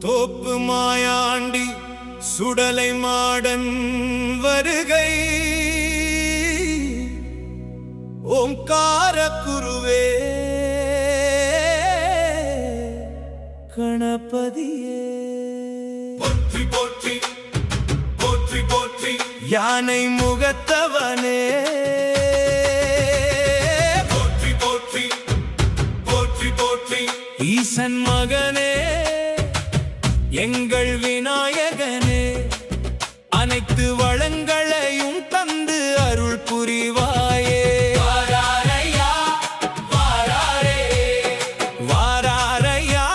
தோப்பு மாயாண்டி சுடலை மாடன் வருகை ஓம்கார குருவே கணபதியே போற்றி போற்றி போற்றி போற்றி யானை முகத்தவனே போற்றி போற்றி போற்றி போற்றி ஈசன் மகனே எங்கள் விநாயகனே அனைத்து வளங்களையும் தந்து அருள் புரிவாயே. வாராரையா வாராரே வாராரையா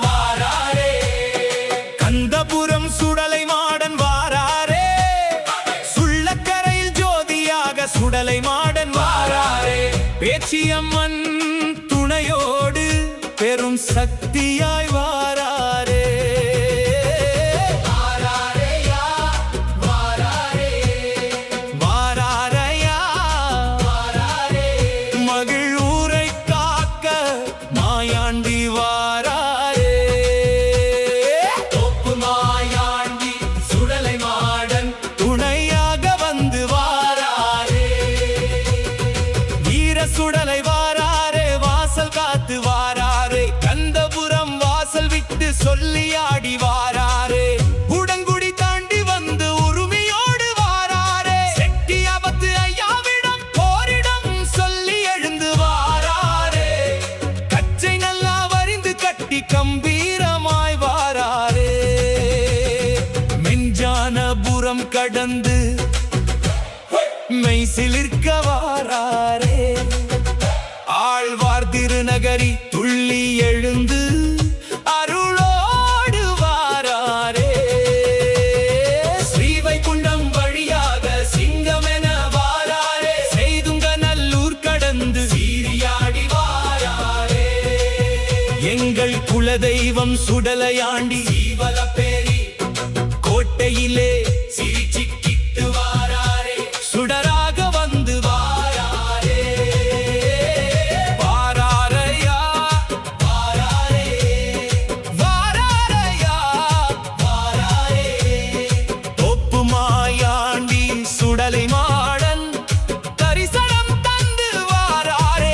வாராரே கந்தபுரம் சுடலை மாடன் வாராரே சுள்ளக்கரையில் ஜோதியாக சுடலை மாடன் வாராரே பேச்சியம்மன் துணையோடு பெரும் சக்தியாய் வாராரே. மாயாண்டி வாராரே தோப்பு மாயாண்டி சுடலை மாடன் துணையாக வந்து வாராரே வீர சுடலை வாராரே வாசல் காத்து வாராரே கந்தபுரம் வாசல் விட்டு சொல்லியாடி வாராரே உடங்குடி தாண்டி வந்து உரிமையோடு வாராரே செட்டி ஆபத்து ஐயாவிடம் போரிடம் சொல்லி எழுந்து வாராரே கச்சை நல்லா வரிந்து கட்டி கம்பீரமாய் வாராரே மெஞ்ஞானபுரம் கடந்து மெய்சிலிர்க்க வாராரே ஆழ்வார் திருநகரி துள்ளி எழுந்து அருளோடு வாராரே ஸ்ரீவைகுண்டம் வழியாக சிங்கமென வாராரே செய்துங்க நல்லூர் கடந்து சீரியாடி வாராரே எங்கள் குலதெய்வம் சுடலையாண்டி ஜீவலப்பேரி கோட்டையிலே சிரிச்சிக்கிட்டு வாராரே சுடராக வந்து வாராரே வாராரையா வாராரே வாராரையா வாராரே தோப்பு மாயாண்டி சுடலை மாடன் தரிசனம் தந்து வாராரே.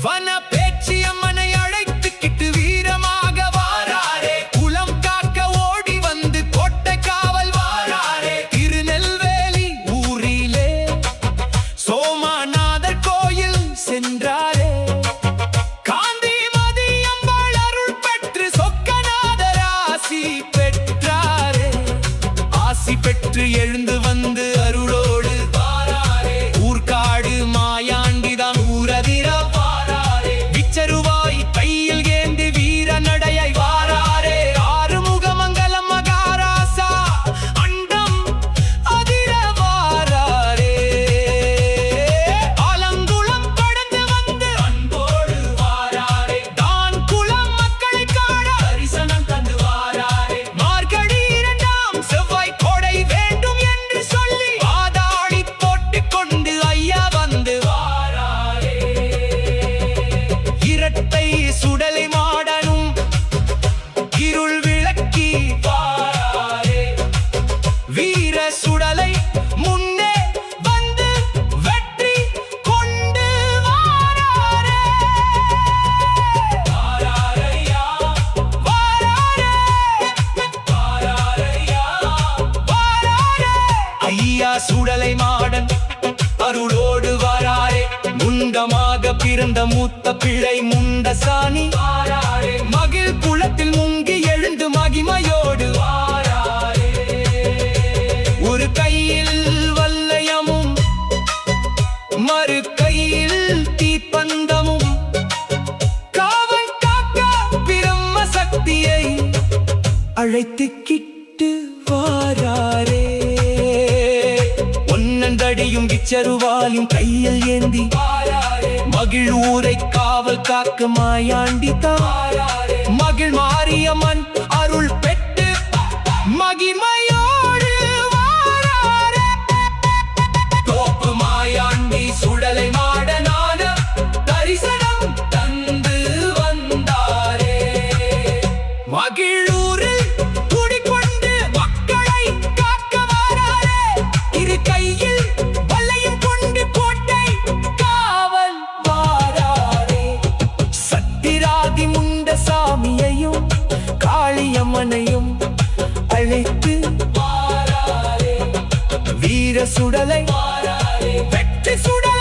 வன பேச்சியம்மனை அழைத்துக்கிட்டு வீரமாக வாராரே குலம் காக்க ஓடி வந்து கோட்டை காவல் வாராரே திருநெல்வேலி ஊரிலே சோமநாதர் கோயில் சென்றாரே காந்திமதி அம்பாள் அருள் பெற்று சொக்கநாதர் ஆசி பெற்றாரே ஆசி பெற்று எழுந்து வந்து அருளோடு வாராரே ஊர்காடு மாயாண்டிதான் ஊரதிர வாராரே விச்சருவாய் கையில் ஏந்தி வீர நடையை வாராரே ஆறுமுகமங்கலம் மகாராசா அண்டம் அதிர வாராரே ஆலங்குளம் கடந்து வந்து அன்போடு வாராரே தான் குளம் மக்களை காண தரிசனம் தந்து வாராரே மார்கழி 2ஆம் செவ்வாய் கொடை வேண்டும் என்று சொல்லி வாதாடி போட்டுக் கொண்டு ஐயா வந்து வாராரே இரட்டை சுடலை மாடனும் இருள் விளக்கி வாராரே வீர சுடலை முன்னே வந்து வெற்றி கொண்டு வாராரே வாராரையா வாராரே வாராரையா வாராரே ஐயா சுடலை மாடன் அருளோடு வாராரே முண்டமாக பிறந்த மூத்த பிள்ளை முண்டசாணி வாராரே மகிழ் குளத்தில் முங்கி எழுந்து மகிமையோடு வாராரே ஒரு கையில் வல்லயமும் மறு கையில் தீப்பந்தமும் காவல் காக்க பிரம்ம சக்தியை அழைத்து கிட்டு வாராரே ஒன்னந்தடியும் விச்சருவாலும் கையில் ஏந்தி வாராரே மகிழ் ஊரை காவல் காக்க மாயாண்டி தான் வாராரே மகிழ் மாரியம்மன் அருள் பெற்று மகிமையோடு வாராரே. தோப்பு மாயாண்டி சுடலை மாடனான தரிசனம் தந்து வந்தாரே. மகிழூரில் குடிகொண்டு மக்களை காக்க வாராரே. இரு கையில் வல்லையும் கொண்டு கோட்டை காவல் வாராரே. சத்திராதி முண்ட சாமியையும் காளியம்மனையும் அழைத்து வாராரே வீர சுடலை வாராரே வெற்றி சுடலை